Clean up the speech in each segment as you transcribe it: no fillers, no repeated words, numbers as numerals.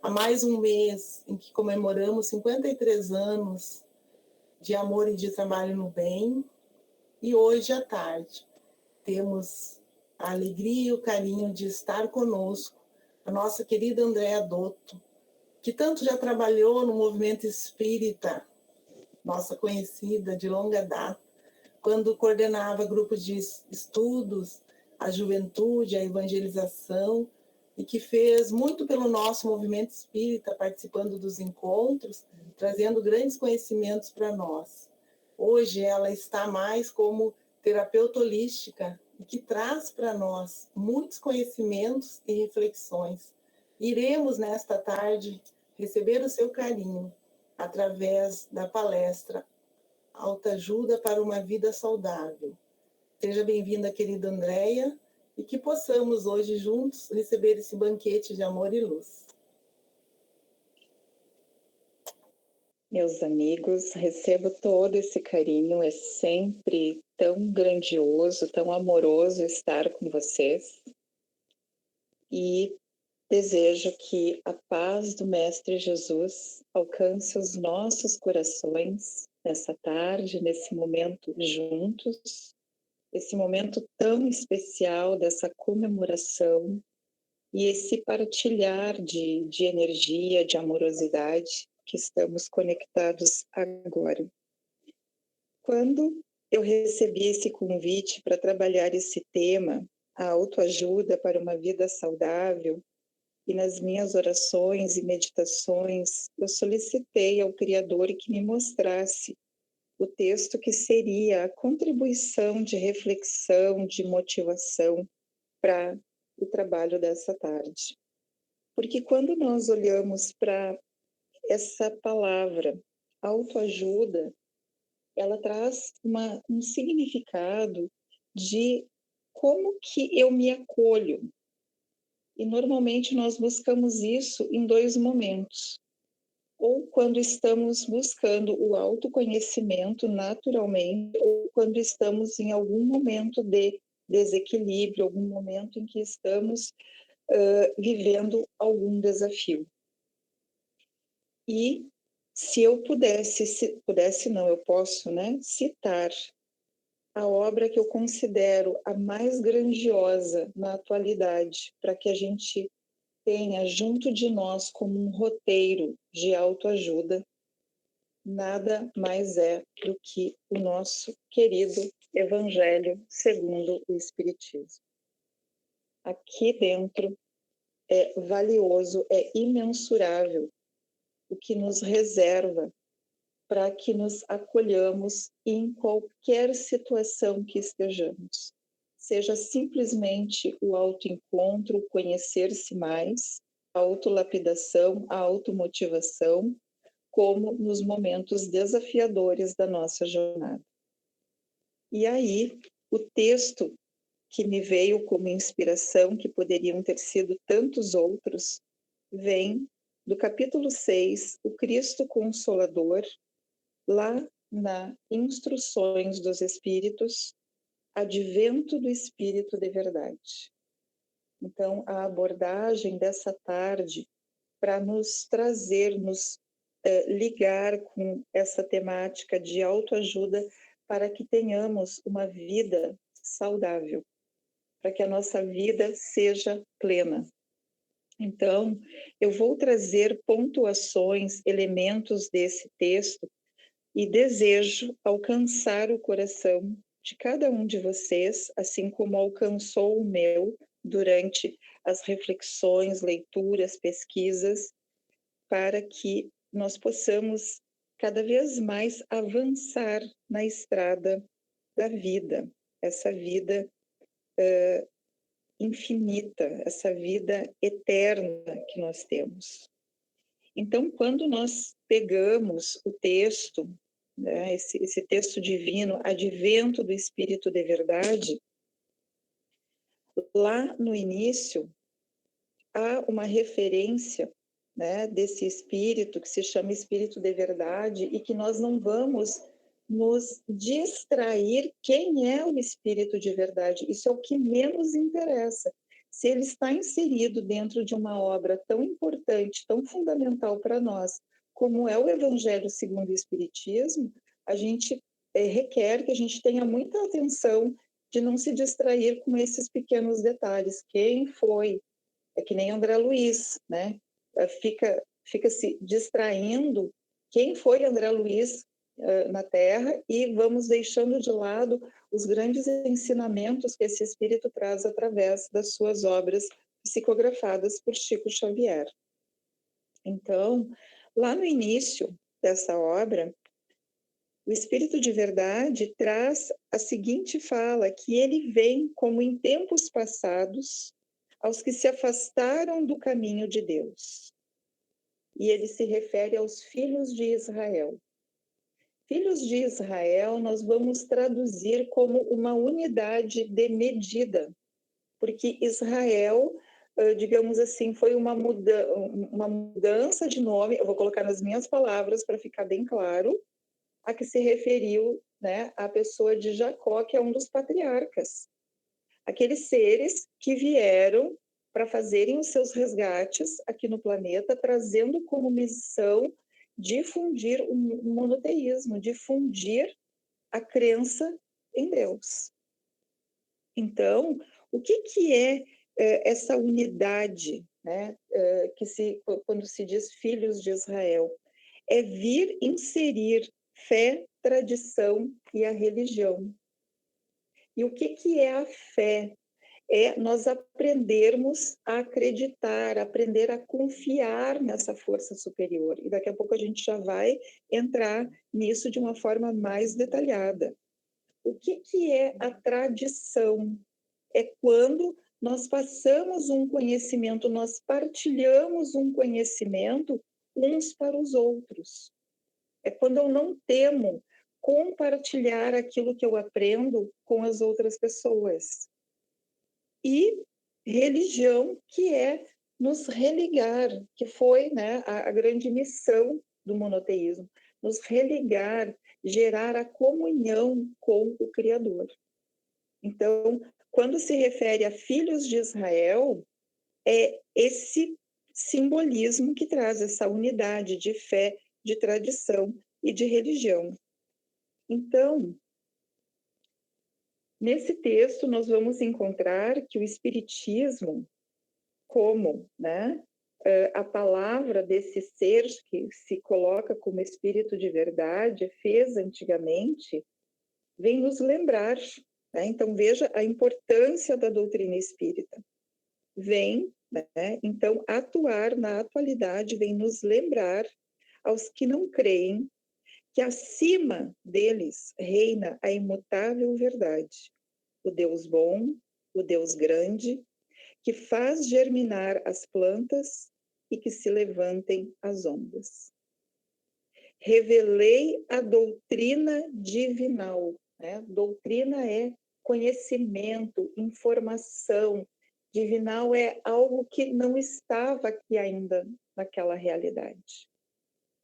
a mais um mês em que comemoramos 53 anos de amor e de trabalho no bem. E hoje à tarde temos a alegria e o carinho de estar conosco a nossa querida Andréa Dotto, que tanto já trabalhou no movimento espírita, nossa conhecida de longa data, quando coordenava grupos de estudos, a juventude, a evangelização, e que fez muito pelo nosso movimento espírita, participando dos encontros, trazendo grandes conhecimentos para nós. Hoje ela está mais como terapeuta holística e que traz para nós muitos conhecimentos e reflexões. Iremos, nesta tarde, receber o seu carinho através da palestra Autoajuda para uma Vida Saudável. Seja bem-vinda, querida Andréia, e que possamos hoje juntos receber esse banquete de amor e luz. Meus amigos, recebo todo esse carinho, é sempre tão grandioso, tão amoroso estar com vocês. E desejo que a paz do Mestre Jesus alcance os nossos corações nessa tarde, nesse momento juntos, esse momento tão especial dessa comemoração e esse partilhar de energia, de amorosidade que estamos conectados agora. Quando eu recebi esse convite para trabalhar esse tema, a autoajuda para uma vida saudável, e nas minhas orações e meditações, eu solicitei ao Criador que me mostrasse o texto que seria a contribuição de reflexão, de motivação para o trabalho dessa tarde. Porque quando nós olhamos para essa palavra, autoajuda, ela traz um significado de como que eu me acolho. E normalmente nós buscamos isso em dois momentos. Ou quando estamos buscando o autoconhecimento naturalmente, ou quando estamos em algum momento de desequilíbrio, algum momento em que estamos vivendo algum desafio. E se eu eu posso, né, citar a obra que eu considero a mais grandiosa na atualidade, para que a gente tenha junto de nós como um roteiro de autoajuda, nada mais é do que o nosso querido Evangelho segundo o Espiritismo. Aqui dentro é valioso, é imensurável o que nos reserva para que nos acolhamos em qualquer situação que estejamos. Seja simplesmente o autoencontro, o conhecer-se mais, a autolapidação, a automotivação, como nos momentos desafiadores da nossa jornada. E aí, o texto que me veio como inspiração, que poderiam ter sido tantos outros, vem do capítulo 6, o Cristo Consolador, lá na Instruções dos Espíritos, Advento do Espírito de Verdade. Então, a abordagem dessa tarde para nos trazer, nos ligar com essa temática de autoajuda para que tenhamos uma vida saudável, para que a nossa vida seja plena. Então, eu vou trazer pontuações, elementos desse texto e desejo alcançar o coração de cada um de vocês, assim como alcançou o meu durante as reflexões, leituras, pesquisas, para que nós possamos cada vez mais avançar na estrada da vida, essa vida infinita, essa vida eterna que nós temos. Então, quando nós pegamos o texto, né, esse texto divino, Advento do Espírito de Verdade, lá no início há uma referência, né, desse Espírito que se chama Espírito de Verdade e que nós não vamos nos distrair quem é o Espírito de Verdade. Isso é o que menos interessa. se ele está inserido dentro de uma obra tão importante, tão fundamental para nós, como é o Evangelho segundo o Espiritismo, a gente requer que a gente tenha muita atenção de não se distrair com esses pequenos detalhes. Quem foi? É que nem André Luiz, né? Fica se distraindo quem foi André Luiz na Terra e vamos deixando de lado os grandes ensinamentos que esse espírito traz através das suas obras psicografadas por Chico Xavier. Então, lá no início dessa obra, o Espírito de Verdade traz a seguinte fala, que ele vem como em tempos passados aos que se afastaram do caminho de Deus. E ele se refere aos filhos de Israel. Filhos de Israel nós vamos traduzir como uma unidade de medida, porque Israel, digamos assim, foi uma mudança de nome, eu vou colocar nas minhas palavras para ficar bem claro, a que se referiu, né, a pessoa de Jacó, que é um dos patriarcas. Aqueles seres que vieram para fazerem os seus resgates aqui no planeta, trazendo como missão difundir o monoteísmo, difundir a crença em Deus. Então, o que é essa unidade, né, quando se diz filhos de Israel? É vir inserir fé, tradição e a religião. E o que é a fé? É nós aprendermos a acreditar, aprender a confiar nessa força superior. E daqui a pouco a gente já vai entrar nisso de uma forma mais detalhada. O que é a tradição? É quando nós passamos um conhecimento, nós partilhamos um conhecimento uns para os outros. É quando eu não temo compartilhar aquilo que eu aprendo com as outras pessoas. E religião, que é nos religar, que foi, né, a grande missão do monoteísmo, nos religar, gerar a comunhão com o Criador. Então, quando se refere a filhos de Israel, é esse simbolismo que traz essa unidade de fé, de tradição e de religião. Então, nesse texto, nós vamos encontrar que o Espiritismo, como, né, a palavra desse ser que se coloca como Espírito de Verdade, fez antigamente, vem nos lembrar. Né? Então, veja a importância da doutrina espírita. Vem, né, então, atuar na atualidade, vem nos lembrar aos que não creem que acima deles reina a imutável verdade, o Deus bom, o Deus grande, que faz germinar as plantas e que se levantem as ondas. Revelei a doutrina divinal. Né? Doutrina é conhecimento, informação. Divinal é algo que não estava aqui ainda naquela realidade.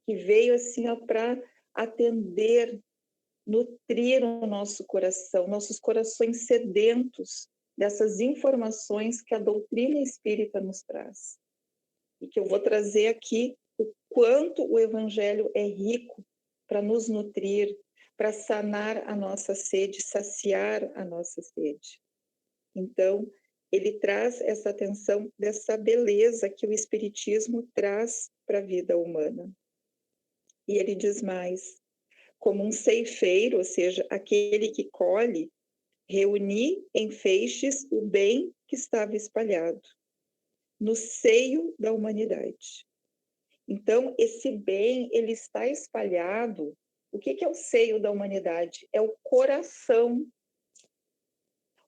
Que veio assim para atender, nutrir o nosso coração, nossos corações sedentos dessas informações que a doutrina espírita nos traz. E que eu vou trazer aqui o quanto o Evangelho é rico para nos nutrir, para sanar a nossa sede, saciar a nossa sede. Então, ele traz essa atenção dessa beleza que o Espiritismo traz para a vida humana. E ele diz mais, como um ceifeiro, ou seja, aquele que colhe, reuni em feixes o bem que estava espalhado no seio da humanidade. Então, esse bem, ele está espalhado. O que é o seio da humanidade? É o coração.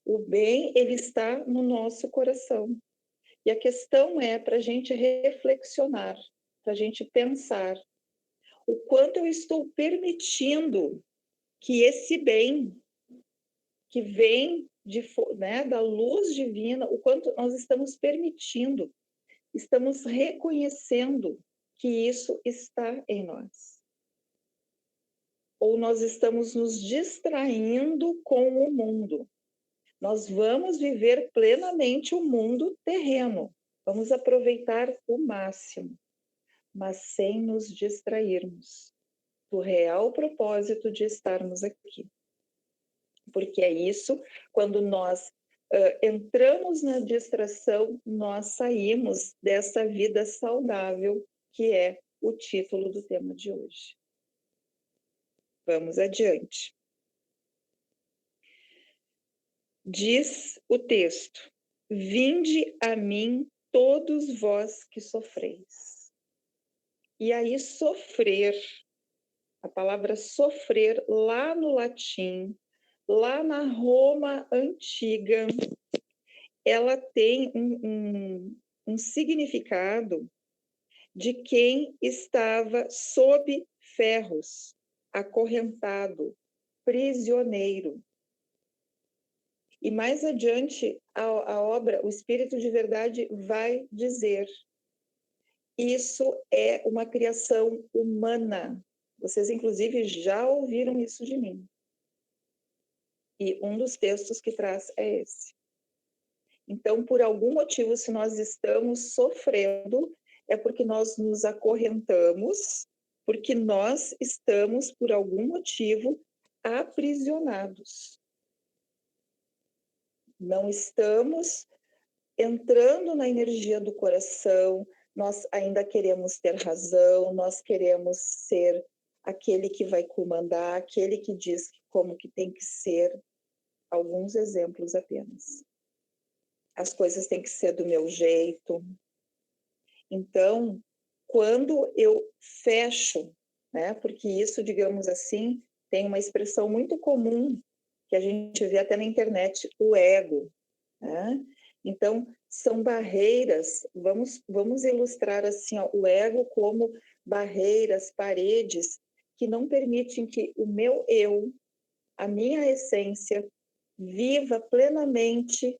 O bem, ele está no nosso coração. E a questão é para a gente reflexionar, para a gente pensar o quanto eu estou permitindo que esse bem que vem né, da luz divina, o quanto nós estamos permitindo, estamos reconhecendo que isso está em nós. Ou nós estamos nos distraindo com o mundo. Nós vamos viver plenamente o mundo terreno, vamos aproveitar o máximo, mas sem nos distrairmos do real propósito de estarmos aqui. Porque é isso, quando nós entramos na distração, nós saímos dessa vida saudável, que é o título do tema de hoje. Vamos adiante. Diz o texto: vinde a mim todos vós que sofreis. E aí sofrer, a palavra sofrer lá no latim, lá na Roma antiga, ela tem um significado de quem estava sob ferros, acorrentado, prisioneiro. E mais adiante, a obra, o Espírito de Verdade vai dizer: isso é uma criação humana. Vocês, inclusive, já ouviram isso de mim. E um dos textos que traz é esse. Então, por algum motivo, se nós estamos sofrendo, é porque nós nos acorrentamos, porque nós estamos, por algum motivo, aprisionados. Não estamos entrando na energia do coração, nós ainda queremos ter razão, nós queremos ser aquele que vai comandar, aquele que diz como que tem que ser. Alguns exemplos apenas. As coisas têm que ser do meu jeito. Então, quando eu fecho, né, porque isso, digamos assim, tem uma expressão muito comum que a gente vê até na internet, o ego, né? Então, são barreiras, vamos ilustrar assim, ó, o ego como barreiras, paredes, que não permitem que o meu eu, a minha essência, viva plenamente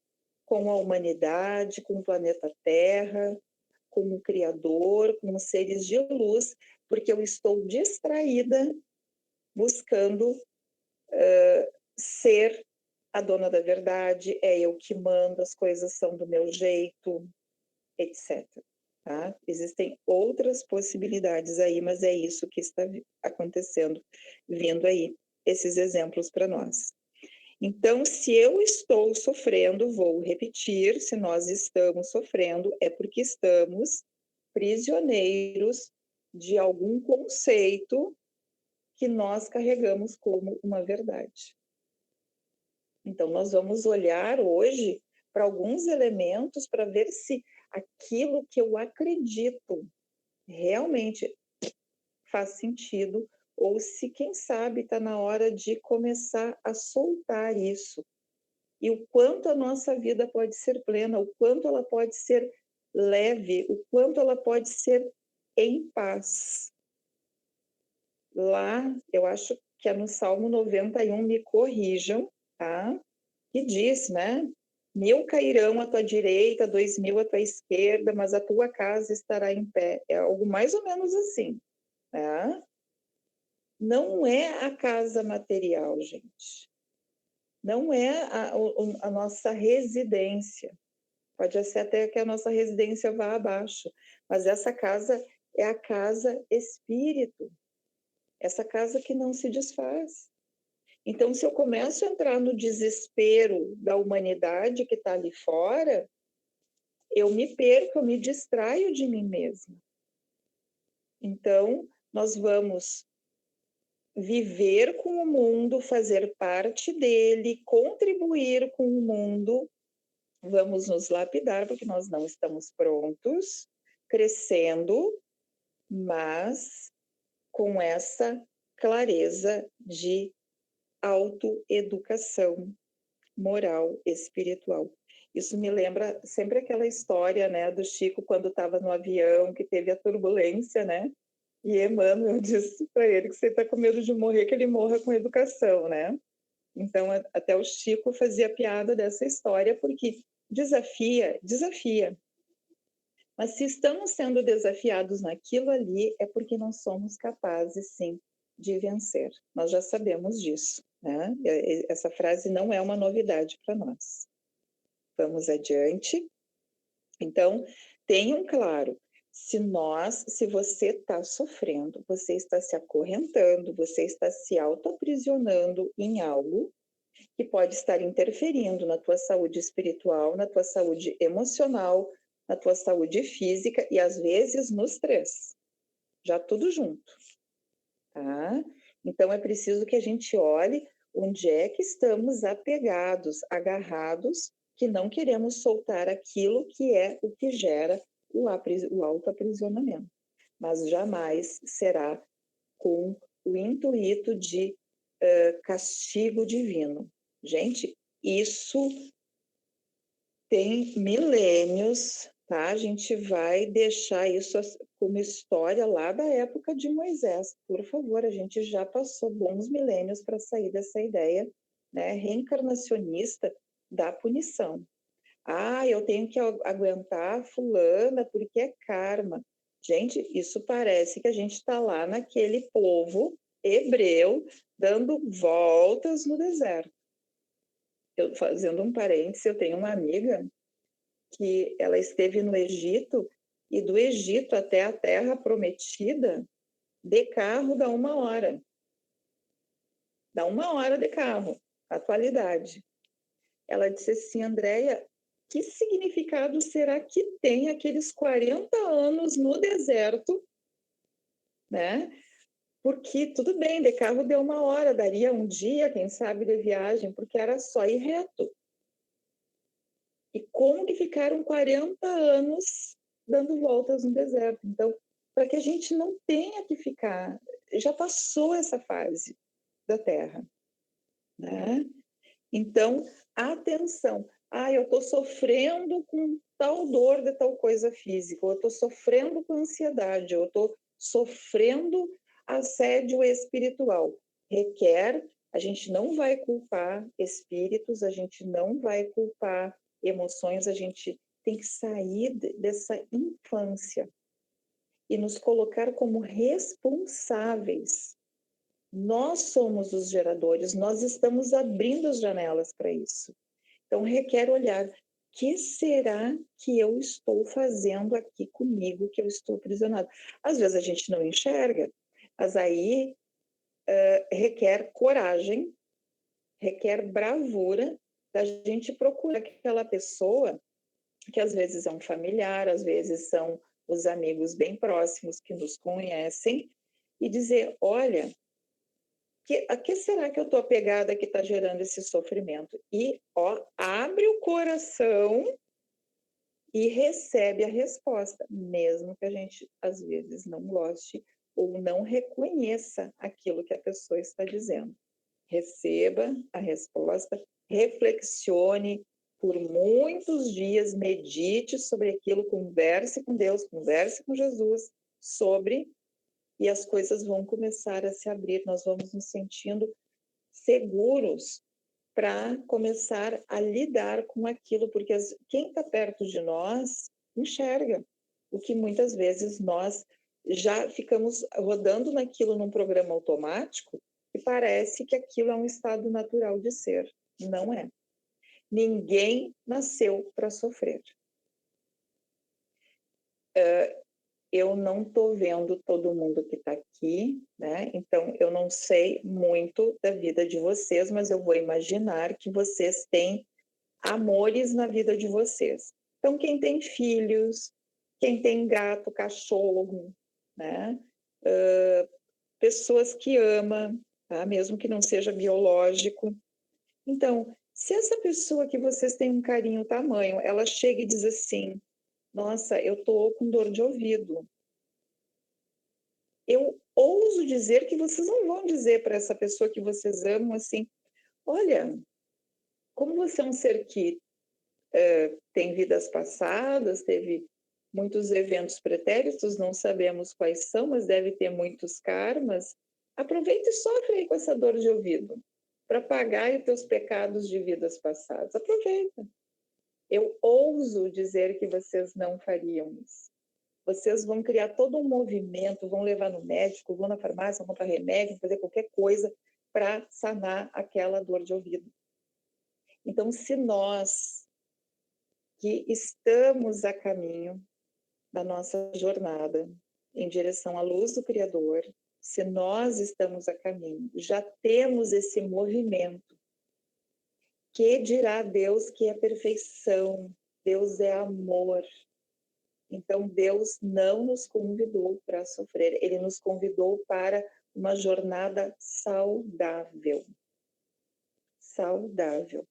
com a humanidade, com o planeta Terra, com o Criador, com os seres de luz, porque eu estou distraída buscando ser a dona da verdade, é eu que mando, as coisas são do meu jeito, etc. Tá? Existem outras possibilidades aí, mas é isso que está acontecendo, vindo aí esses exemplos para nós. Então, se eu estou sofrendo, vou repetir, se nós estamos sofrendo, é porque estamos prisioneiros de algum conceito que nós carregamos como uma verdade. Então, nós vamos olhar hoje para alguns elementos para ver se aquilo que eu acredito realmente faz sentido ou se, quem sabe, está na hora de começar a soltar isso. E o quanto a nossa vida pode ser plena, o quanto ela pode ser leve, o quanto ela pode ser em paz. Lá, eu acho que é no Salmo 91, me corrijam, tá? Que diz, né? 1000 cairão à tua direita, 2000 à tua esquerda, mas a tua casa estará em pé. É algo mais ou menos assim, tá? Não é a casa material, gente. Não é a nossa residência. Pode ser até que a nossa residência vá abaixo, mas essa casa é a casa espírito, essa casa que não se desfaz. Então, se eu começo a entrar no desespero da humanidade que está ali fora, eu me perco, eu me distraio de mim mesma. Então, nós vamos viver com o mundo, fazer parte dele, contribuir com o mundo. Vamos nos lapidar, porque nós não estamos prontos, crescendo, mas com essa clareza de autoeducação moral, espiritual. Isso me lembra sempre aquela história, né, do Chico quando estava no avião, que teve a turbulência, né? E Emmanuel disse para ele que você está com medo de morrer, que ele morra com educação, né? Então, até o Chico fazia piada dessa história, porque desafia, desafia. Mas se estamos sendo desafiados naquilo ali, é porque não somos capazes, sim, de vencer. Nós já sabemos disso, né? Essa frase não é uma novidade para nós. Vamos adiante. Então, tenham claro, se você está sofrendo, você está se acorrentando, você está se autoaprisionando em algo que pode estar interferindo na tua saúde espiritual, na tua saúde emocional, na tua saúde física e às vezes nos três, já tudo junto, tá? Então é preciso que a gente olhe onde é que estamos apegados, agarrados, que não queremos soltar aquilo que é o que gera o autoaprisionamento, mas jamais será com o intuito de castigo divino. Gente, isso tem milênios, tá? A gente vai deixar isso como história lá da época de Moisés. Por favor, a gente já passou bons milênios para sair dessa ideia, né, reencarnacionista da punição. Ah, eu tenho que aguentar fulana porque é karma. Gente, isso parece que a gente está lá naquele povo hebreu dando voltas no deserto. Eu, fazendo um parênteses, eu tenho uma amiga que ela esteve no Egito e do Egito até a Terra Prometida, de carro dá 1 hora. Dá 1 hora de carro, atualidade. Ela disse assim, Andréia, que significado será que tem aqueles 40 anos no deserto, né? Porque tudo bem, de carro deu 1 hora, daria um dia, quem sabe, de viagem, porque era só ir reto. E como que ficaram 40 anos dando voltas no deserto? Então, para que a gente não tenha que ficar, já passou essa fase da Terra, né? Então, atenção. Ah, eu estou sofrendo com tal dor de tal coisa física, ou eu estou sofrendo com ansiedade, ou eu estou sofrendo assédio espiritual. Requer, a gente não vai culpar espíritos, a gente não vai culpar emoções, a gente tem que sair dessa infância e nos colocar como responsáveis. Nós somos os geradores, nós estamos abrindo as janelas para isso. Então, requer olhar, o que será que eu estou fazendo aqui comigo, que eu estou aprisionado? Às vezes a gente não enxerga, mas aí requer coragem, requer bravura da gente procurar aquela pessoa, que às vezes é um familiar, às vezes são os amigos bem próximos que nos conhecem, e dizer, olha, a que será que eu estou apegada que está gerando esse sofrimento? E abre o coração e recebe a resposta, mesmo que a gente às vezes não goste ou não reconheça aquilo que a pessoa está dizendo. Receba a resposta, reflexione por muitos dias, medite sobre aquilo, converse com Deus, converse com Jesus sobre, e as coisas vão começar a se abrir, nós vamos nos sentindo seguros para começar a lidar com aquilo, porque quem está perto de nós enxerga o que muitas vezes nós já ficamos rodando naquilo num programa automático e parece que aquilo é um estado natural de ser. Não é. Ninguém nasceu para sofrer. Eu não estou vendo todo mundo que está aqui, né? Então, eu não sei muito da vida de vocês, mas eu vou imaginar que vocês têm amores na vida de vocês. Então, quem tem filhos, quem tem gato, cachorro, né? Pessoas que ama, tá? Mesmo que não seja biológico. Então, se essa pessoa que vocês têm um carinho tamanho, ela chega e diz assim, nossa, eu tô com dor de ouvido. Eu ouso dizer que vocês não vão dizer para essa pessoa que vocês amam assim, olha, como você é um ser que tem vidas passadas, teve muitos eventos pretéritos, não sabemos quais são, mas deve ter muitos karmas, aproveita e sofre aí com essa dor de ouvido, para pagar os teus pecados de vidas passadas. Aproveita. Eu ouso dizer que vocês não fariam isso. Vocês vão criar todo um movimento, vão levar no médico, vão na farmácia, vão comprar remédio, vão fazer qualquer coisa para sanar aquela dor de ouvido. Então, se nós que estamos a caminho da nossa jornada em direção à luz do Criador, se nós estamos a caminho, já temos esse movimento, que dirá Deus que é perfeição, Deus é amor. Então, Deus não nos convidou para sofrer, Ele nos convidou para uma jornada saudável. Saudável.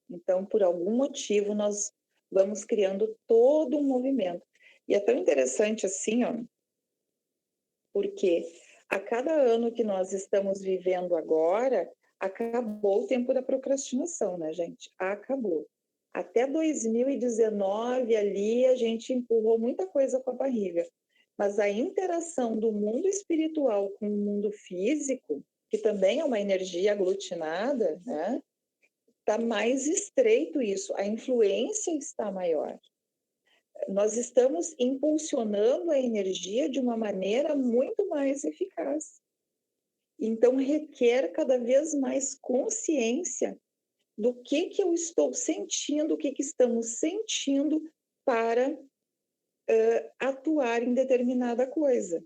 Então, por algum motivo, nós vamos criando todo um movimento. E é tão interessante assim, ó, porque a cada ano que nós estamos vivendo agora, acabou o tempo da procrastinação, né, gente? Acabou. Até 2019 ali a gente empurrou muita coisa com a barriga. Mas a interação do mundo espiritual com o mundo físico, que também é uma energia aglutinada, né? Está mais estreito isso, a influência está maior. Nós estamos impulsionando a energia de uma maneira muito mais eficaz. Então, requer cada vez mais consciência do que eu estou sentindo, o que estamos sentindo para atuar em determinada coisa.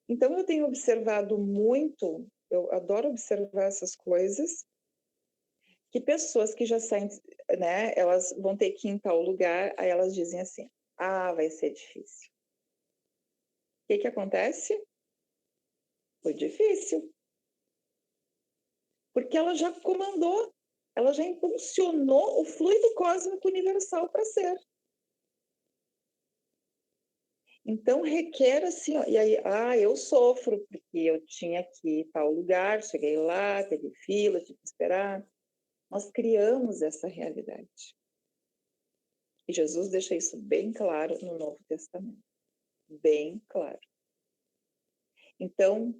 Então, eu tenho observado muito, eu adoro observar essas coisas, que pessoas que já saem, né, elas vão ter que ir em tal lugar, aí elas dizem assim, vai ser difícil. O que acontece? Foi difícil. Porque ela já comandou, ela já impulsionou o fluido cósmico universal para ser. Então, requer assim, ó, e aí, eu sofro, porque eu tinha que ir em tal lugar, cheguei lá, teve fila, tive que esperar. Nós criamos essa realidade. E Jesus deixa isso bem claro no Novo Testamento. Bem claro. Então,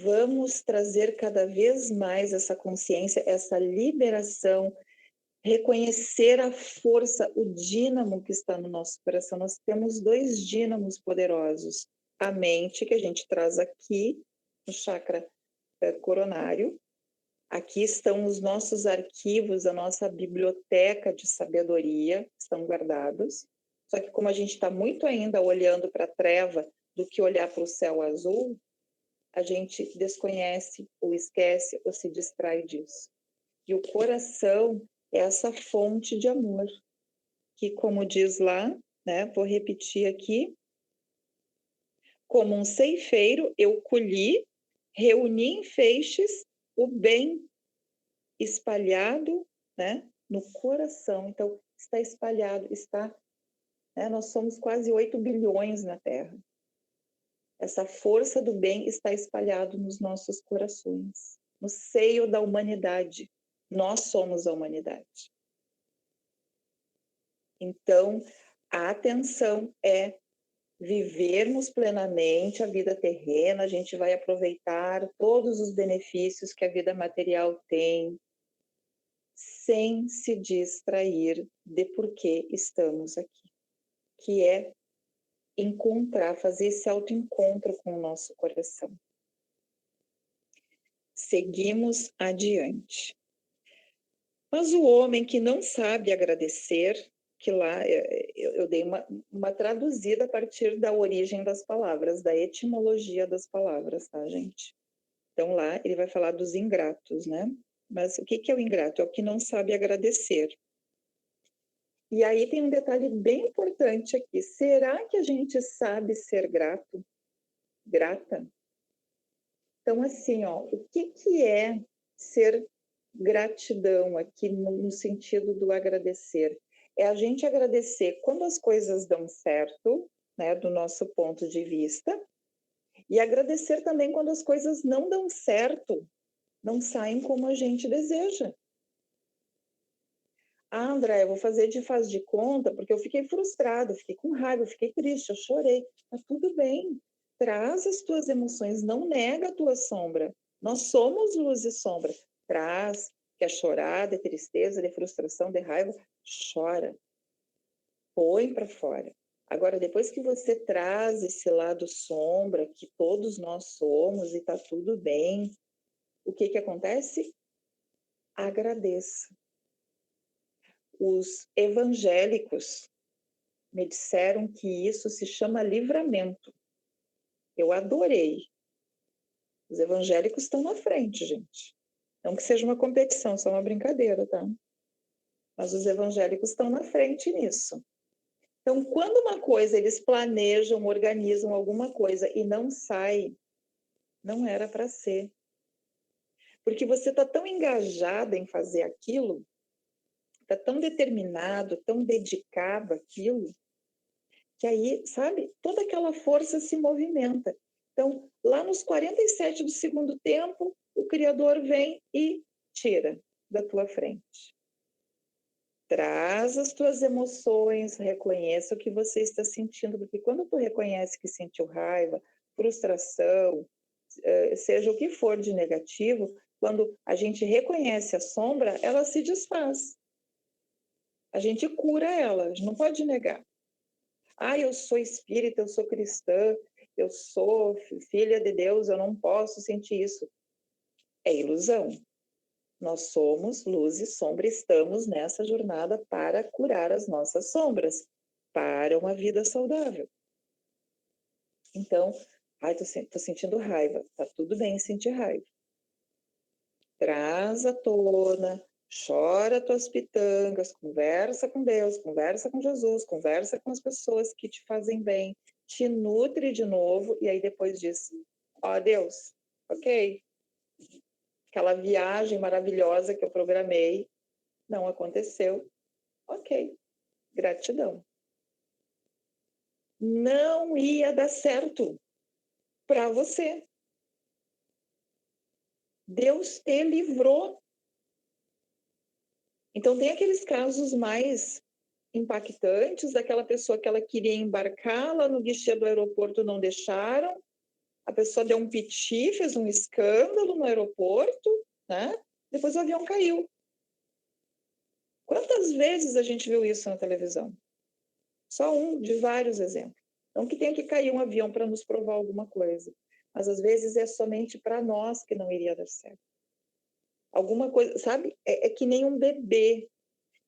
vamos trazer cada vez mais essa consciência, essa liberação, reconhecer a força, o dínamo que está no nosso coração. Nós temos 2 dínamos poderosos. A mente, que a gente traz aqui no chakra coronário. Aqui estão os nossos arquivos, a nossa biblioteca de sabedoria, estão guardados. Só que como a gente está muito ainda olhando para a treva do que olhar para o céu azul, a gente desconhece ou esquece ou se distrai disso. E o coração é essa fonte de amor, que, como diz lá, né, vou repetir aqui, como um ceifeiro, eu colhi, reuni em feixes o bem espalhado, né, no coração. Então, está espalhado, está, né, nós somos quase 8 bilhões na Terra. Essa força do bem está espalhado nos nossos corações, no seio da humanidade. Nós somos a humanidade. Então, a atenção é vivermos plenamente a vida terrena, a gente vai aproveitar todos os benefícios que a vida material tem, sem se distrair de por que estamos aqui, que é encontrar, fazer esse autoencontro com o nosso coração. Seguimos adiante. Mas o homem que não sabe agradecer, que lá eu dei uma traduzida a partir da origem das palavras, da etimologia das palavras, tá, gente? Então lá ele vai falar dos ingratos, né? Mas o que é o ingrato? É o que não sabe agradecer. E aí tem um detalhe bem importante aqui. Será que a gente sabe ser grato? Grata? Então, assim, ó, o que é ser gratidão aqui no sentido do agradecer? É a gente agradecer quando as coisas dão certo, né, do nosso ponto de vista, e agradecer também quando as coisas não dão certo, não saem como a gente deseja. André, eu vou fazer de faz de conta porque eu fiquei frustrada, eu fiquei com raiva, eu fiquei triste, eu chorei. Mas tudo bem, traz as tuas emoções, não nega a tua sombra. Nós somos luz e sombra. Traz, quer chorar de tristeza, de frustração, de raiva, chora. Põe para fora. Agora, depois que você traz esse lado sombra, que todos nós somos e está tudo bem, o que acontece? Agradeça. Os evangélicos me disseram que isso se chama livramento. Eu adorei. Os evangélicos estão na frente, gente. Não que seja uma competição, só uma brincadeira, tá? Mas os evangélicos estão na frente nisso. Então, quando uma coisa eles planejam, organizam alguma coisa e não sai, não era para ser. Porque você está tão engajado em fazer aquilo, está tão determinado, tão dedicado àquilo, que aí, sabe, toda aquela força se movimenta. Então, lá nos 47 do segundo tempo, o Criador vem e tira da tua frente. Traz as tuas emoções, reconheça o que você está sentindo, porque quando tu reconhece que sentiu raiva, frustração, seja o que for de negativo, quando a gente reconhece a sombra, ela se desfaz. A gente cura ela, a gente não pode negar. Ah, eu sou espírita, eu sou cristã, eu sou filha de Deus, eu não posso sentir isso. É ilusão. Nós somos luz e sombra, estamos nessa jornada para curar as nossas sombras, para uma vida saudável. Então, tô sentindo raiva. Tá tudo bem sentir raiva. Traz à tona, chora tuas pitangas, conversa com Deus, conversa com Jesus, conversa com as pessoas que te fazem bem, te nutre de novo, e aí depois diz, ó Deus, ok, aquela viagem maravilhosa que eu programei não aconteceu, ok, gratidão. Não ia dar certo para você. Deus te livrou. Então, tem aqueles casos mais impactantes, daquela pessoa que ela queria embarcar lá no guichê do aeroporto, não deixaram, a pessoa deu um piti, fez um escândalo no aeroporto, né? Depois o avião caiu. Quantas vezes a gente viu isso na televisão? Só um de vários exemplos. Não que tenha que cair um avião para nos provar alguma coisa, mas às vezes é somente para nós que não iria dar certo. Alguma coisa, sabe? É que nem um bebê.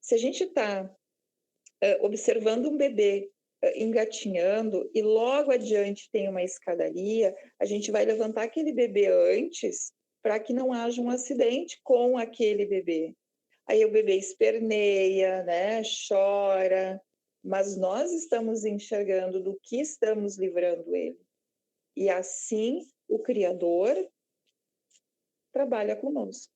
Se a gente está observando um bebê engatinhando e logo adiante tem uma escadaria, a gente vai levantar aquele bebê antes para que não haja um acidente com aquele bebê. Aí o bebê esperneia, né, chora, mas nós estamos enxergando do que estamos livrando ele. E assim o Criador trabalha conosco.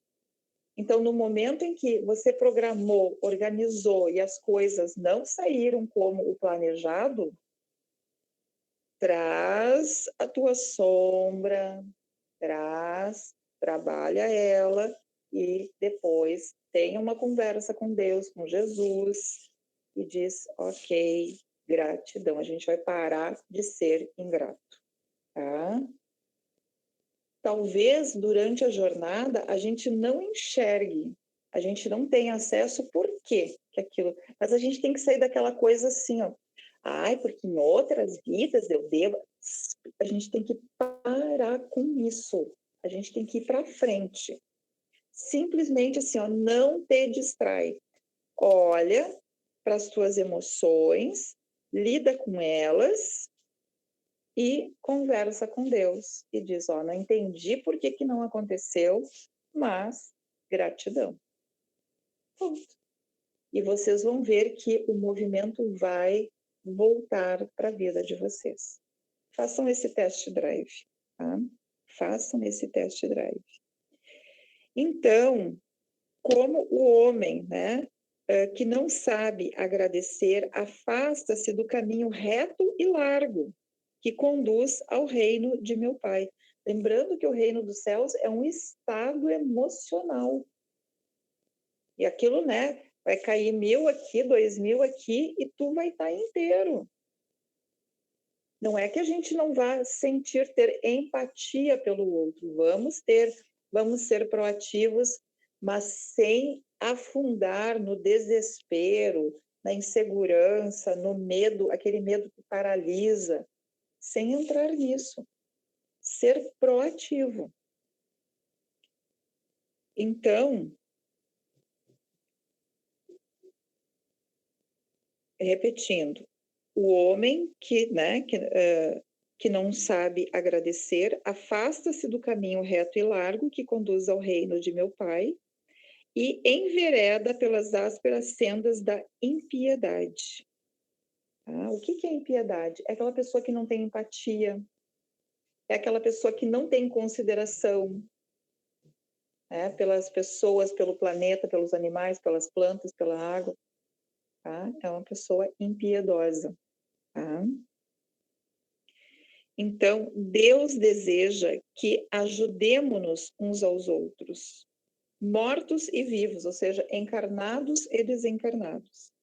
Então, no momento em que você programou, organizou e as coisas não saíram como o planejado, traz a tua sombra, trabalha ela e depois tenha uma conversa com Deus, com Jesus e diz, ok, gratidão. A gente vai parar de ser ingrato, tá? Talvez durante a jornada a gente não enxergue, a gente não tenha acesso por quê que aquilo, mas a gente tem que sair daquela coisa assim, ó. Ai, porque em outras vidas eu devo. A gente tem que parar com isso. A gente tem que ir para frente. Simplesmente assim, ó, não te distrai. Olha para as tuas emoções, lida com elas e conversa com Deus e diz, ó, não entendi por que não aconteceu, mas gratidão. Ponto. E vocês vão ver que o movimento vai voltar para a vida de vocês. Façam esse test drive, tá? Façam esse test drive. Então, como o homem, né, que não sabe agradecer, afasta-se do caminho reto e largo que conduz ao reino de meu Pai. Lembrando que o reino dos céus é um estado emocional. E aquilo, né, vai cair 1000 aqui, 2000 aqui e tu vai estar inteiro. Não é que a gente não vá sentir, ter empatia pelo outro. Vamos ser proativos, mas sem afundar no desespero, na insegurança, no medo, aquele medo que paralisa, sem entrar nisso. Ser proativo. Então, repetindo, o homem que não sabe agradecer, afasta-se do caminho reto e largo que conduz ao reino de meu Pai e envereda pelas ásperas sendas da impiedade. O que é impiedade? É aquela pessoa que não tem empatia, é aquela pessoa que não tem consideração, pelas pessoas, pelo planeta, pelos animais, pelas plantas, pela água. É uma pessoa impiedosa. Então, Deus deseja que ajudemos-nos uns aos outros, mortos e vivos, ou seja, encarnados e desencarnados.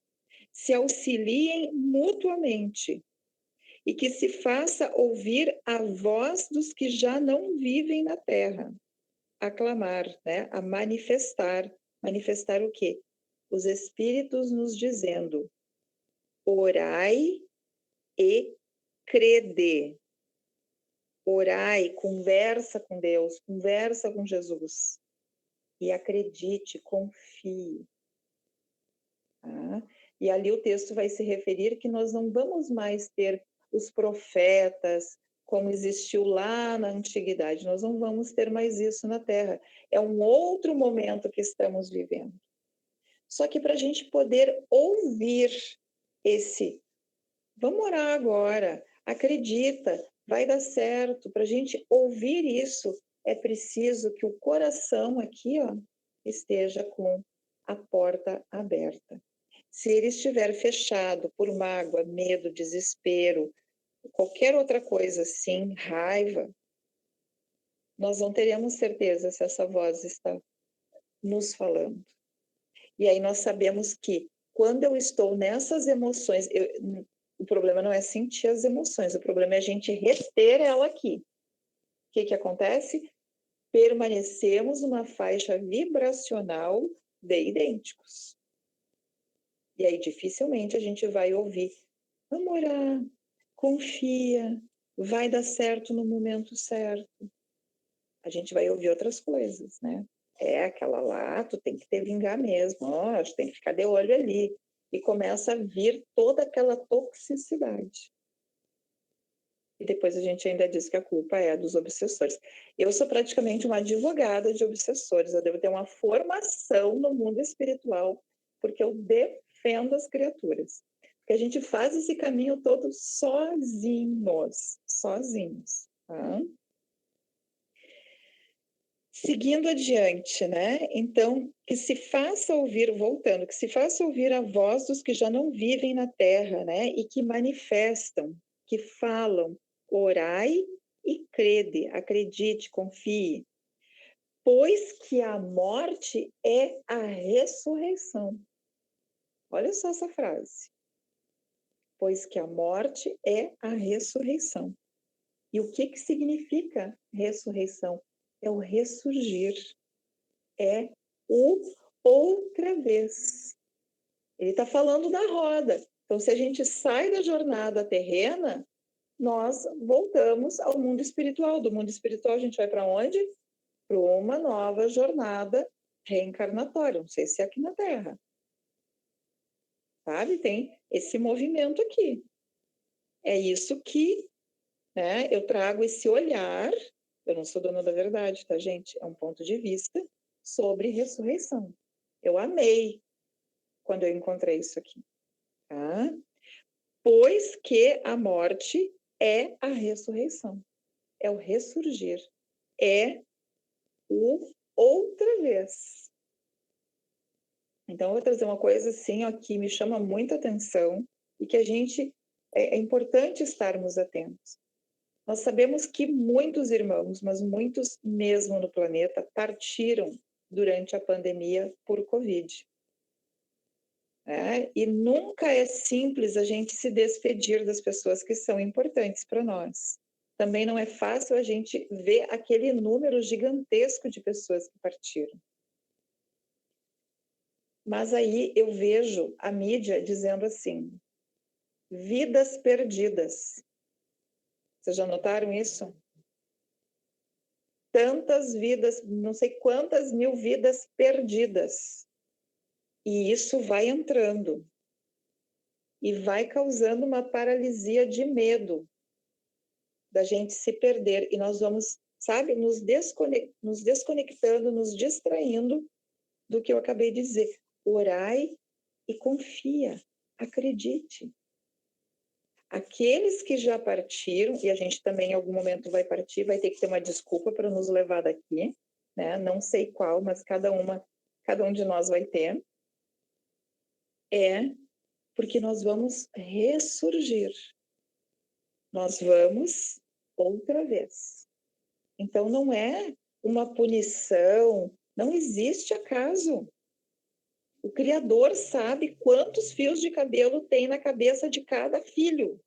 Se auxiliem mutuamente e que se faça ouvir a voz dos que já não vivem na Terra, a clamar, a manifestar. Manifestar o quê? Os Espíritos nos dizendo: orai e crede. Orai, conversa com Deus, conversa com Jesus. E acredite, confie. E ali o texto vai se referir que nós não vamos mais ter os profetas, como existiu lá na antiguidade. Nós não vamos ter mais isso na Terra. É um outro momento que estamos vivendo. Só que para a gente poder ouvir vamos orar agora, acredita, vai dar certo. Para a gente ouvir isso, é preciso que o coração aqui, esteja com a porta aberta. Se ele estiver fechado por mágoa, medo, desespero, qualquer outra coisa assim, raiva, nós não teremos certeza se essa voz está nos falando. E aí nós sabemos que quando eu estou nessas emoções, o problema não é sentir as emoções, o problema é a gente reter ela aqui. O que acontece? Permanecemos numa faixa vibracional de idênticos. E aí dificilmente a gente vai ouvir: vamos orar, confia, vai dar certo no momento certo. A gente vai ouvir outras coisas, né? Aquela lá, tu tem que te vingar mesmo, tu tem que ficar de olho ali. E começa a vir toda aquela toxicidade. E depois a gente ainda diz que a culpa é dos obsessores. Eu sou praticamente uma advogada de obsessores, eu devo ter uma formação no mundo espiritual, porque eu defendo as criaturas. Porque a gente faz esse caminho todo sozinhos. Tá? Seguindo adiante, né? Então, que se faça ouvir, voltando, que se faça ouvir a voz dos que já não vivem na terra, né? E que manifestam, que falam, orai e crede, acredite, confie, pois que a morte é a ressurreição. Olha só essa frase. Pois que a morte é a ressurreição. E o que significa ressurreição? É o ressurgir. É o outra vez. Ele está falando da roda. Então, se a gente sai da jornada terrena, nós voltamos ao mundo espiritual. Do mundo espiritual, a gente vai para onde? Para uma nova jornada reencarnatória. Não sei se é aqui na Terra. Sabe? Tem esse movimento aqui. É isso que, eu trago esse olhar. Eu não sou dona da verdade, tá, gente? É um ponto de vista sobre ressurreição. Eu amei quando eu encontrei isso aqui. Tá? Pois que a morte é a ressurreição. É o ressurgir. É o outra vez. Então, eu vou trazer uma coisa assim, que me chama muita atenção e que a gente é importante estarmos atentos. Nós sabemos que muitos irmãos, mas muitos mesmo no planeta, partiram durante a pandemia por Covid. E nunca é simples a gente se despedir das pessoas que são importantes para nós. Também não é fácil a gente ver aquele número gigantesco de pessoas que partiram. Mas aí eu vejo a mídia dizendo assim: vidas perdidas. Vocês já notaram isso? tantas vidas, não sei quantas mil vidas perdidas. E isso vai entrando e vai causando uma paralisia de medo da gente se perder. E nós vamos, sabe, nos desconectando, nos distraindo do que eu acabei de dizer. Orai e confia, acredite. Aqueles que já partiram, e a gente também em algum momento vai partir, vai ter que ter uma desculpa para nos levar daqui, né? Não sei qual, mas cada um de nós vai ter. É porque nós vamos ressurgir. Nós vamos outra vez. Então não é uma punição, não existe acaso. O Criador sabe quantos fios de cabelo tem na cabeça de cada filho.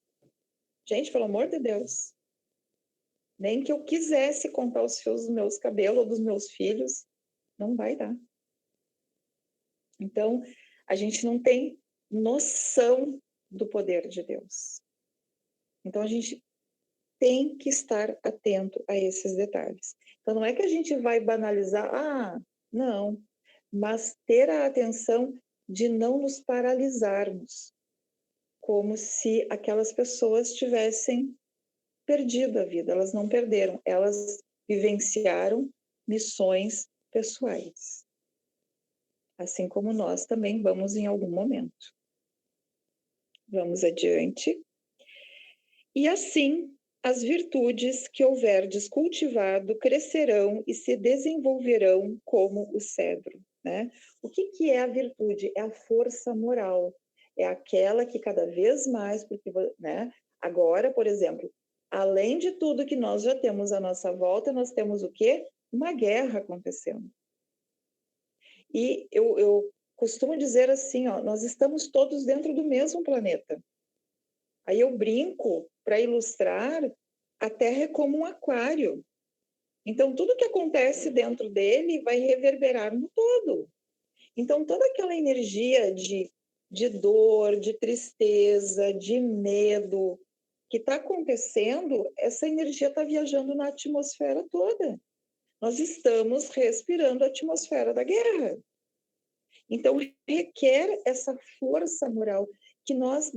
Gente, pelo amor de Deus. Nem que eu quisesse contar os fios dos meus cabelos ou dos meus filhos, não vai dar. Então, a gente não tem noção do poder de Deus. Então, a gente tem que estar atento a esses detalhes. Então, não é que a gente vai banalizar, não, mas ter a atenção de não nos paralisarmos, como se aquelas pessoas tivessem perdido a vida. Elas não perderam, elas vivenciaram missões pessoais. Assim como nós também vamos em algum momento. Vamos adiante. E assim, as virtudes que houverdes cultivado crescerão e se desenvolverão como o cedro. Né? O que é a virtude? É a força moral. É aquela que cada vez mais, porque, né? Agora, por exemplo, além de tudo que nós já temos à nossa volta, nós temos o quê? Uma guerra acontecendo. E eu costumo dizer assim, ó, nós estamos todos dentro do mesmo planeta. Aí eu brinco para ilustrar, a Terra é como um aquário. Então, tudo que acontece dentro dele vai reverberar no todo. Então, toda aquela energia de dor, de tristeza, de medo que está acontecendo, essa energia está viajando na atmosfera toda. Nós estamos respirando a atmosfera da guerra. Então, requer essa força moral, que nós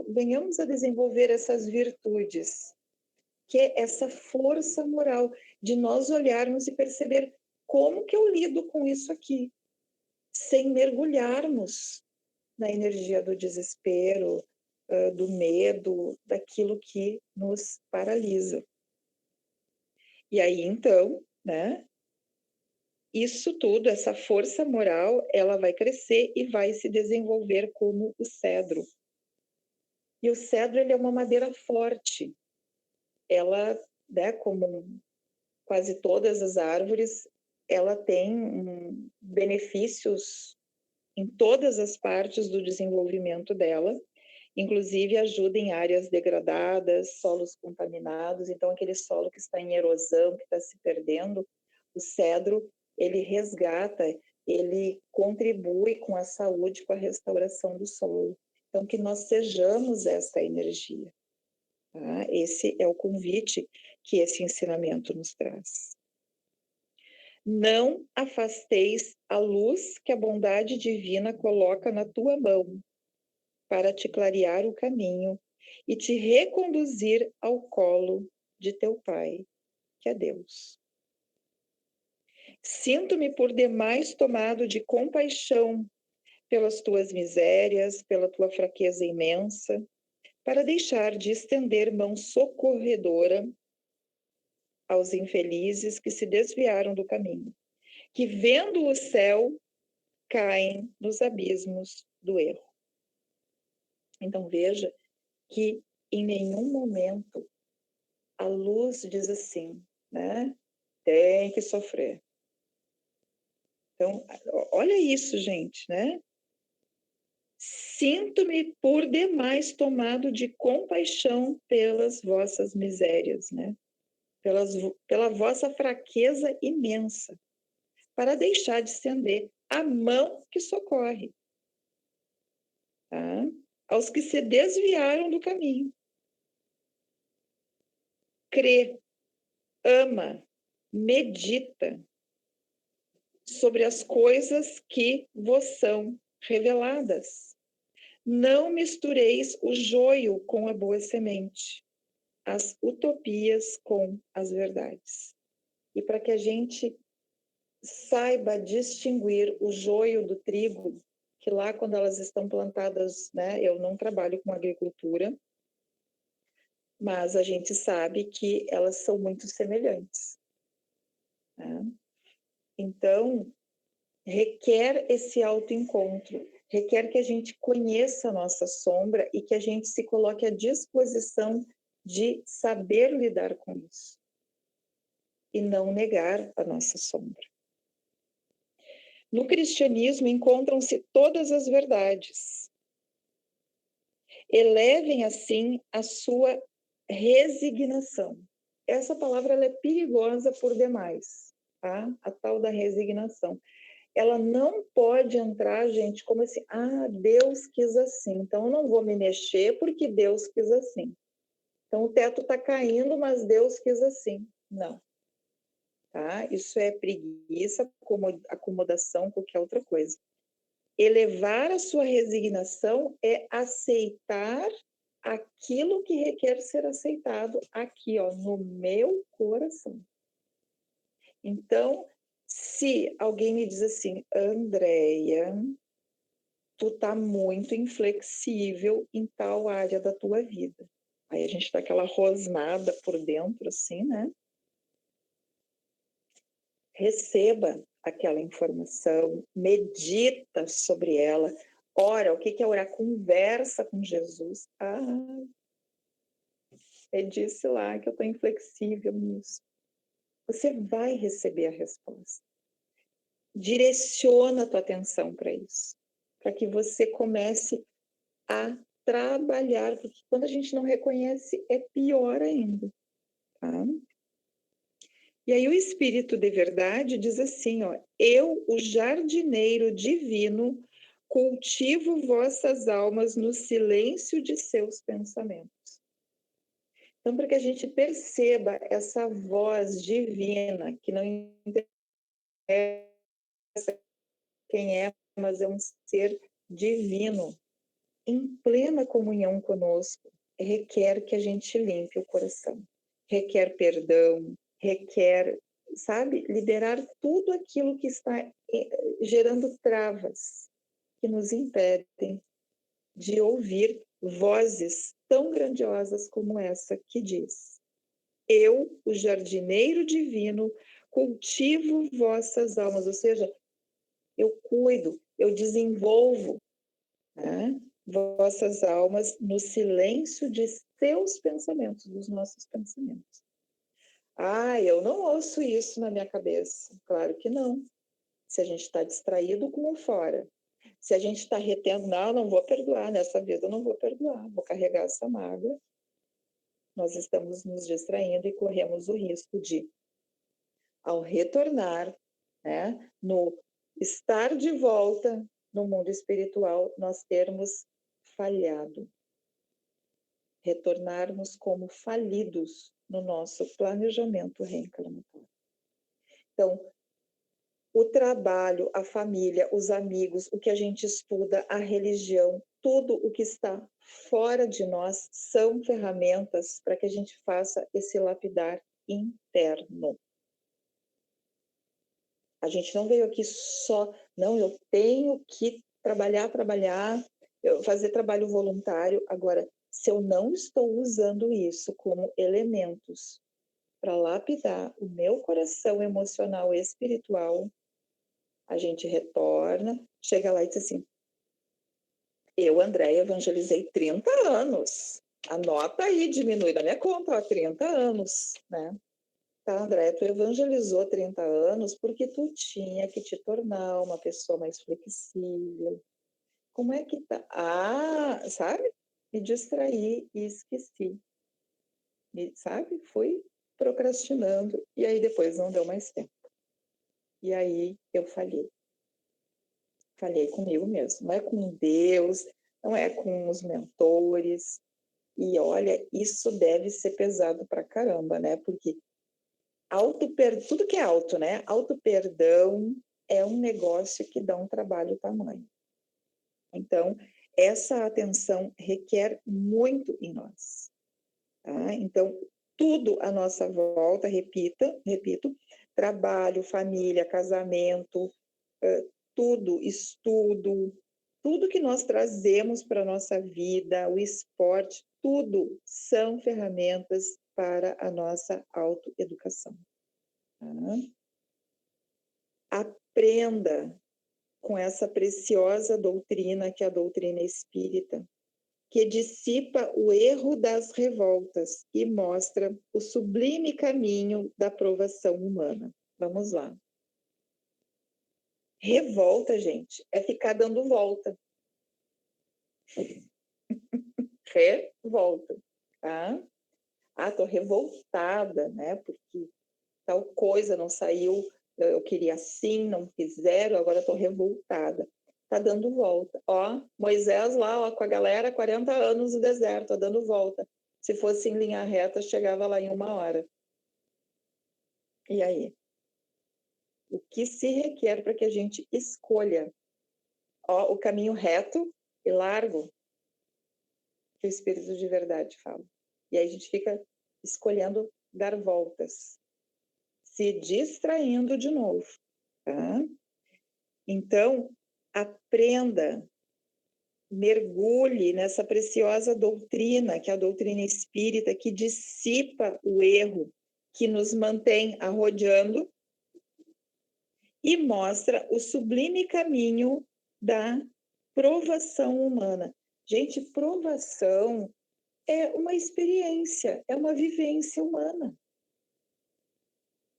venhamos a desenvolver essas virtudes, que é essa força moral de nós olharmos e perceber como que eu lido com isso aqui, sem mergulharmos na energia do desespero, do medo, daquilo que nos paralisa. E aí, então, né, isso tudo, essa força moral, ela vai crescer e vai se desenvolver como o cedro. E o cedro, ele é uma madeira forte. Ela, né, como quase todas as árvores, ela tem benefícios em todas as partes do desenvolvimento dela, inclusive ajuda em áreas degradadas, solos contaminados. Então, aquele solo que está em erosão, que está se perdendo, o cedro, ele resgata, ele contribui com a saúde, com a restauração do solo. Então, que nós sejamos essa energia. Tá? Esse é o convite que esse ensinamento nos traz. Não afasteis a luz que a bondade divina coloca na tua mão, para te clarear o caminho e te reconduzir ao colo de teu Pai, que é Deus. Sinto-me por demais tomado de compaixão pelas tuas misérias, pela tua fraqueza imensa, para deixar de estender mão socorredora aos infelizes que se desviaram do caminho, que vendo o céu caem nos abismos do erro. Então veja que em nenhum momento a luz diz assim, né? Tem que sofrer. Então, olha isso, gente, né? Sinto-me por demais tomado de compaixão pelas vossas misérias, né? Pela vossa fraqueza imensa, para deixar de estender a mão que socorre, tá? Aos que se desviaram do caminho. Crê, ama, medita sobre as coisas que vos são reveladas. Não mistureis o joio com a boa semente, as utopias com as verdades. E para que a gente saiba distinguir o joio do trigo, que lá quando elas estão plantadas, né, eu não trabalho com agricultura, mas a gente sabe que elas são muito semelhantes, né? Então, requer esse autoencontro, requer que a gente conheça a nossa sombra e que a gente se coloque à disposição de saber lidar com isso e não negar a nossa sombra. No cristianismo encontram-se todas as verdades. Elevem, assim, a sua resignação. Essa palavra ela é perigosa por demais, tá? A tal da resignação. Ela não pode entrar, gente, como assim, Deus quis assim, então eu não vou me mexer porque Deus quis assim. Então o teto está caindo, mas Deus quis assim. Não. Tá? Isso é preguiça, acomodação, qualquer outra coisa. Elevar a sua resignação é aceitar aquilo que requer ser aceitado aqui, ó, no meu coração. Então, se alguém me diz assim, Andréia, tu tá muito inflexível em tal área da tua vida. Aí a gente dá aquela rosnada por dentro, assim, né? Receba aquela informação, medita sobre ela, ora, o que é orar? Conversa com Jesus. Disse lá que eu estou inflexível nisso. Você vai receber a resposta. Direciona a tua atenção para isso, para que você comece a trabalhar, porque quando a gente não reconhece, é pior ainda. Tá? E aí o Espírito de Verdade diz assim, ó, eu, o jardineiro divino, cultivo vossas almas no silêncio de seus pensamentos. Então, para que a gente perceba essa voz divina, que não interessa quem é, mas é um ser divino, em plena comunhão conosco, requer que a gente limpe o coração, requer perdão, requer, sabe, liberar tudo aquilo que está gerando travas, que nos impedem de ouvir vozes tão grandiosas como essa que diz: eu, o jardineiro divino, cultivo vossas almas, ou seja, eu cuido, eu desenvolvo, né, vossas almas no silêncio de seus pensamentos, dos nossos pensamentos. Eu não ouço isso na minha cabeça. Claro que não. Se a gente está distraído com o fora. Se a gente está retendo, não vou perdoar, nessa vida eu não vou perdoar, vou carregar essa mágoa. Nós estamos nos distraindo e corremos o risco de, ao retornar, né, no estar de volta no mundo espiritual, nós termos falhado. Retornarmos como falidos no nosso planejamento reencarnatório. Então, o trabalho, a família, os amigos, o que a gente estuda, a religião, tudo o que está fora de nós são ferramentas para que a gente faça esse lapidar interno. A gente não veio aqui só, não, eu tenho que trabalhar, fazer trabalho voluntário. Agora, se eu não estou usando isso como elementos para lapidar o meu coração emocional e espiritual, a gente retorna, chega lá e diz assim, eu, Andréia, evangelizei 30 anos. Anota aí, diminui da minha conta, 30 anos, né? Tá, Andréia, tu evangelizou 30 anos porque tu tinha que te tornar uma pessoa mais flexível. Como é que tá? Sabe? Me distraí e esqueci. Sabe? Fui procrastinando e aí depois não deu mais tempo. E aí eu falhei. Falhei comigo mesmo. Não é com Deus, não é com os mentores. E olha, isso deve ser pesado pra caramba, né? Porque tudo que é auto, né? Auto-perdão é um negócio que dá um trabalho tamanho. Então, essa atenção requer muito em nós. Tá? Então, tudo à nossa volta, repito, trabalho, família, casamento, tudo, estudo, tudo que nós trazemos para a nossa vida, o esporte, tudo são ferramentas para a nossa autoeducação. Tá? Aprenda com essa preciosa doutrina, que é a doutrina espírita, que dissipa o erro das revoltas e mostra o sublime caminho da provação humana. Vamos lá. Revolta, gente, é ficar dando volta. Revolta, tá? Ah, tô revoltada, né? Porque tal coisa não saiu, eu queria assim, não fizeram, agora tô revoltada. Tá dando volta. Ó, Moisés lá, ó, com a galera, 40 anos no deserto, ó, dando volta. Se fosse em linha reta, chegava lá em 1 hora. E aí? O que se requer para que a gente escolha? Ó, o caminho reto e largo, que o Espírito de Verdade fala. E aí a gente fica escolhendo dar voltas, se distraindo de novo. Tá? Então, aprenda, mergulhe nessa preciosa doutrina, que é a doutrina espírita, que dissipa o erro, que nos mantém arrodeando e mostra o sublime caminho da provação humana. Gente, provação é uma experiência, é uma vivência humana.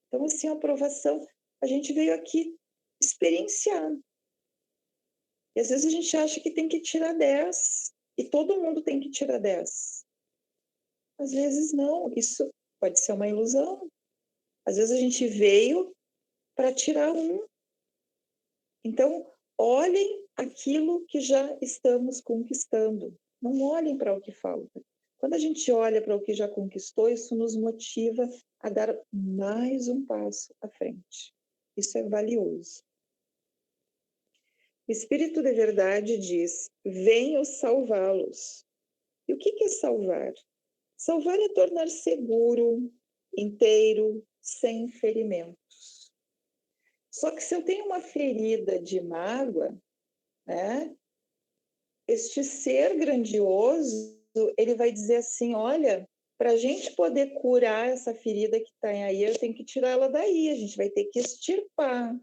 Então, assim, a provação, a gente veio aqui experienciar. E às vezes a gente acha que tem que tirar 10, e todo mundo tem que tirar 10. Às vezes não, isso pode ser uma ilusão. Às vezes a gente veio para tirar 1. Então, olhem aquilo que já estamos conquistando. Não olhem para o que falta. Quando a gente olha para o que já conquistou, isso nos motiva a dar mais um passo à frente. Isso é valioso. O Espírito de Verdade diz: venho salvá-los. E o que é salvar? Salvar é tornar seguro, inteiro, sem ferimentos. Só que se eu tenho uma ferida de mágoa, né, este ser grandioso, ele vai dizer assim, olha, para a gente poder curar essa ferida que está aí, eu tenho que tirar ela daí, a gente vai ter que extirpar.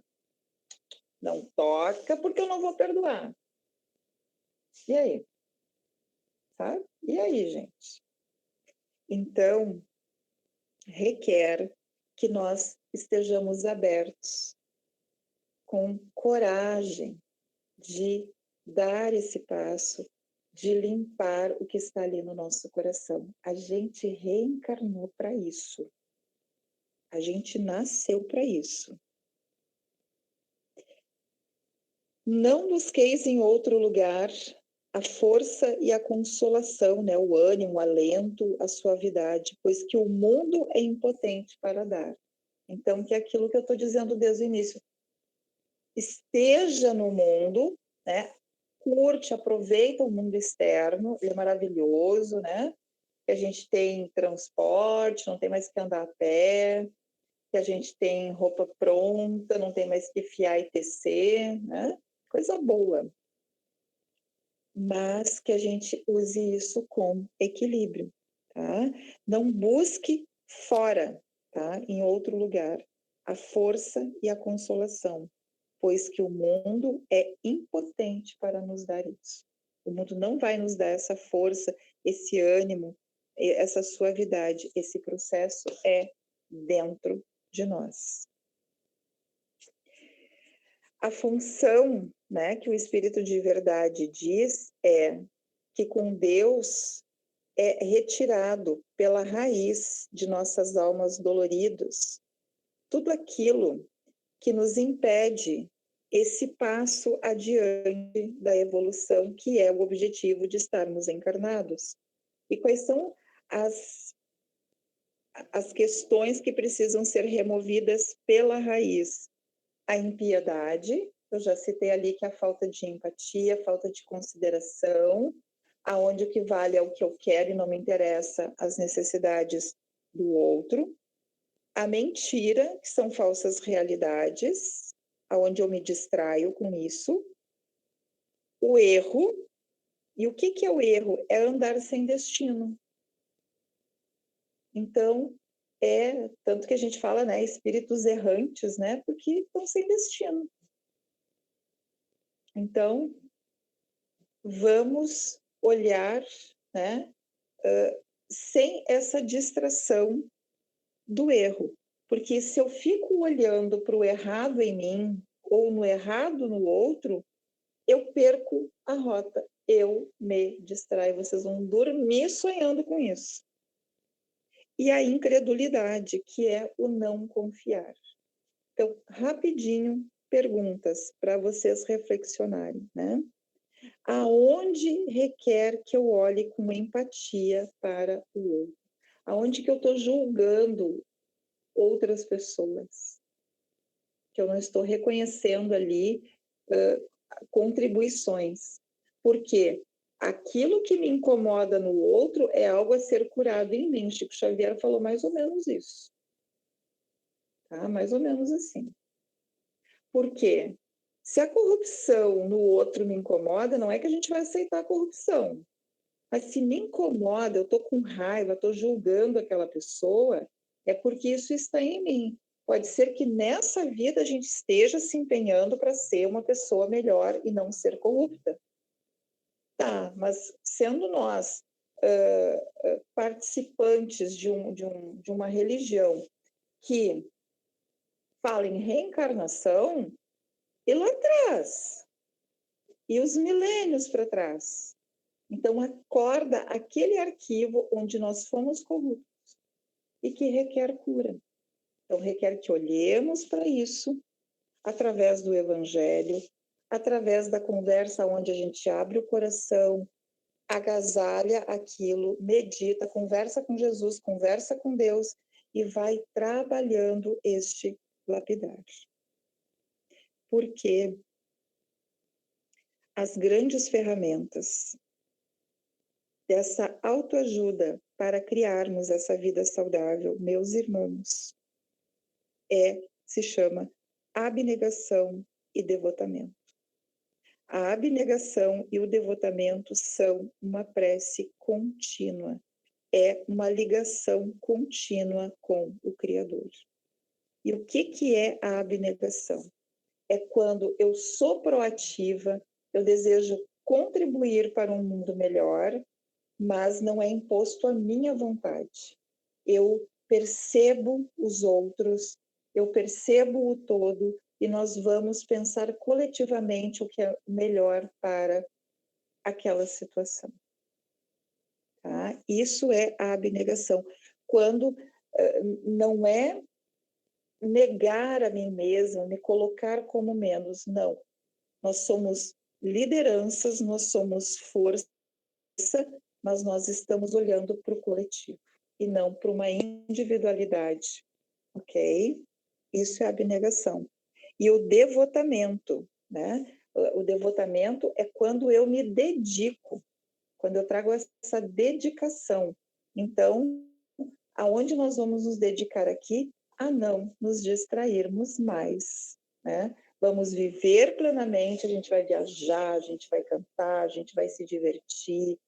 Não toca, porque eu não vou perdoar. E aí? Sabe? E aí, gente? Então, requer que nós estejamos abertos, com coragem de dar esse passo, de limpar o que está ali no nosso coração. A gente reencarnou para isso. A gente nasceu para isso. Não busqueis em outro lugar a força e a consolação, né? O ânimo, o alento, a suavidade, pois que o mundo é impotente para dar. Então, que é aquilo que eu estou dizendo desde o início. Esteja no mundo, né? Curte, aproveita o mundo externo, ele é maravilhoso, né? Que a gente tem transporte, não tem mais que andar a pé, que a gente tem roupa pronta, não tem mais que fiar e tecer, né? Coisa boa. Mas que a gente use isso com equilíbrio, tá? Não busque fora, tá? Em outro lugar, a força e a consolação, pois que o mundo é impotente para nos dar isso. O mundo não vai nos dar essa força, esse ânimo, essa suavidade. Esse processo é dentro de nós. A função, né, que o Espírito de Verdade diz é que com Deus é retirado pela raiz de nossas almas doloridas tudo aquilo que nos impede esse passo adiante da evolução, que é o objetivo de estarmos encarnados. E quais são as questões que precisam ser removidas pela raiz. A impiedade, eu já citei ali que é a falta de empatia, a falta de consideração, aonde o que vale é o que eu quero e não me interessa as necessidades do outro. A mentira, que são falsas realidades, aonde eu me distraio com isso. O erro, e o que é o erro? É andar sem destino. Então, tanto que a gente fala, né, espíritos errantes, né, porque estão sem destino. Então, vamos olhar, né, sem essa distração do erro. Porque se eu fico olhando para o errado em mim ou no errado no outro, eu perco a rota. Eu me distraio. Vocês vão dormir sonhando com isso. E a incredulidade, que é o não confiar. Então, rapidinho, perguntas para vocês reflexionarem, né? Aonde requer que eu olhe com empatia para o outro? Aonde que eu estou julgando outras pessoas? Que eu não estou reconhecendo ali contribuições. Por quê? Aquilo que me incomoda no outro é algo a ser curado em mim. Chico Xavier falou mais ou menos isso. Tá? Mais ou menos assim. Por quê? Se a corrupção no outro me incomoda, não é que a gente vai aceitar a corrupção. Mas se me incomoda, eu estou com raiva, estou julgando aquela pessoa, é porque isso está em mim. Pode ser que nessa vida a gente esteja se empenhando para ser uma pessoa melhor e não ser corrupta. Tá, mas sendo nós participantes de uma religião que fala em reencarnação, e lá atrás, e os milênios para trás. Então, acorda aquele arquivo onde nós fomos corruptos e que requer cura. Então, requer que olhemos para isso através do Evangelho, através da conversa onde a gente abre o coração, agasalha aquilo, medita, conversa com Jesus, conversa com Deus e vai trabalhando este lapidar. Porque as grandes ferramentas dessa autoajuda para criarmos essa vida saudável, meus irmãos, se chama abnegação e devotamento. A abnegação e o devotamento são uma prece contínua, é uma ligação contínua com o Criador. E o que é a abnegação? É quando eu sou proativa, eu desejo contribuir para um mundo melhor, mas não é imposto à minha vontade. Eu percebo os outros, eu percebo o todo e nós vamos pensar coletivamente o que é melhor para aquela situação. Tá? Isso é a abnegação. Quando não é negar a mim mesma, me colocar como menos, não. Nós somos lideranças, nós somos força, mas nós estamos olhando para o coletivo e não para uma individualidade, ok? Isso é abnegação. E o devotamento, né? O devotamento é quando eu me dedico, quando eu trago essa dedicação. Então, aonde nós vamos nos dedicar aqui? A não nos distrairmos mais, né? Vamos viver plenamente, a gente vai viajar, a gente vai cantar, a gente vai se divertir,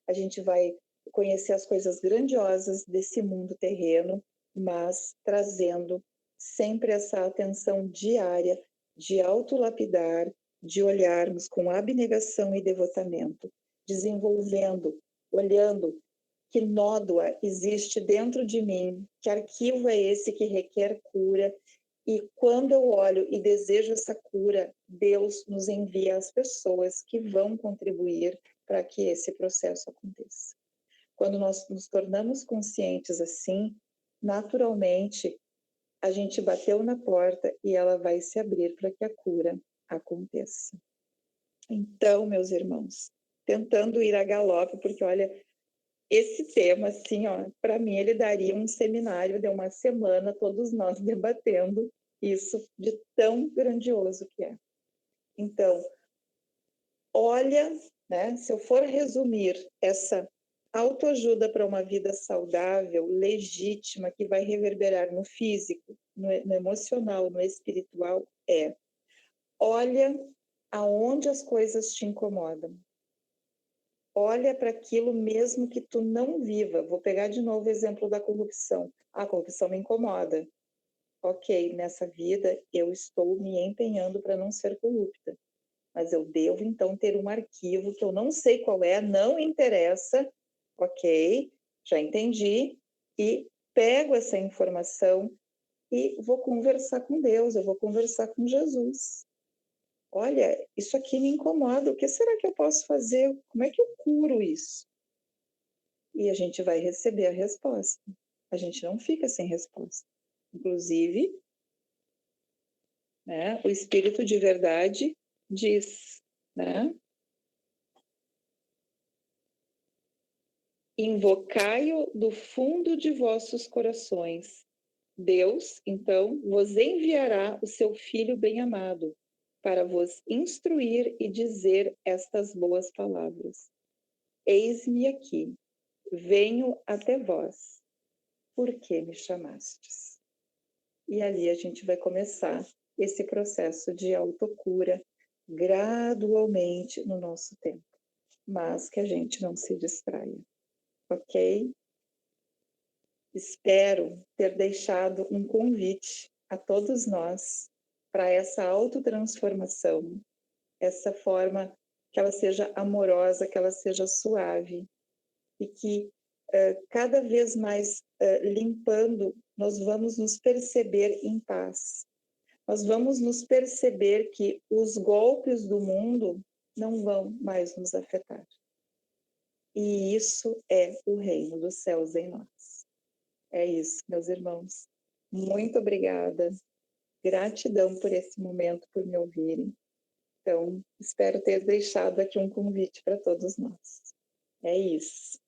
a gente vai conhecer as coisas grandiosas desse mundo terreno, mas trazendo sempre essa atenção diária de autolapidar, de olharmos com abnegação e devotamento, desenvolvendo, olhando que nódoa existe dentro de mim, que arquivo é esse que requer cura, e quando eu olho e desejo essa cura, Deus nos envia as pessoas que vão contribuir para que esse processo aconteça. Quando nós nos tornamos conscientes assim, naturalmente, a gente bateu na porta e ela vai se abrir para que a cura aconteça. Então, meus irmãos, tentando ir a galope, porque olha, esse tema, assim, ó, para mim ele daria um seminário de uma semana, todos nós debatendo isso de tão grandioso que é. Então, olha, né, se eu for resumir essa autoajuda para uma vida saudável, legítima, que vai reverberar no físico, no emocional, no espiritual, olha aonde as coisas te incomodam. Olha para aquilo mesmo que tu não viva. Vou pegar de novo o exemplo da corrupção. A corrupção me incomoda. Ok, nessa vida eu estou me empenhando para não ser corrupta. Mas eu devo, então, ter um arquivo que eu não sei qual é, não interessa. Ok, já entendi. E pego essa informação e vou conversar com Deus, eu vou conversar com Jesus. Olha, isso aqui me incomoda, o que será que eu posso fazer? Como é que eu curo isso? E a gente vai receber a resposta. A gente não fica sem resposta. Inclusive, né, o Espírito de verdade diz, né? Invocai-o do fundo de vossos corações. Deus, então, vos enviará o seu Filho bem-amado, para vos instruir e dizer estas boas palavras. Eis-me aqui, venho até vós, por que me chamastes? E ali a gente vai começar esse processo de autocura gradualmente no nosso tempo, mas que a gente não se distraia, ok? Espero ter deixado um convite a todos nós para essa autotransformação, essa forma que ela seja amorosa, que ela seja suave e que cada vez mais limpando, nós vamos nos perceber em paz. Nós vamos nos perceber que os golpes do mundo não vão mais nos afetar. E isso é o reino dos céus em nós. É isso, meus irmãos. Muito obrigada. Gratidão por esse momento, por me ouvirem. Então, espero ter deixado aqui um convite para todos nós. É isso.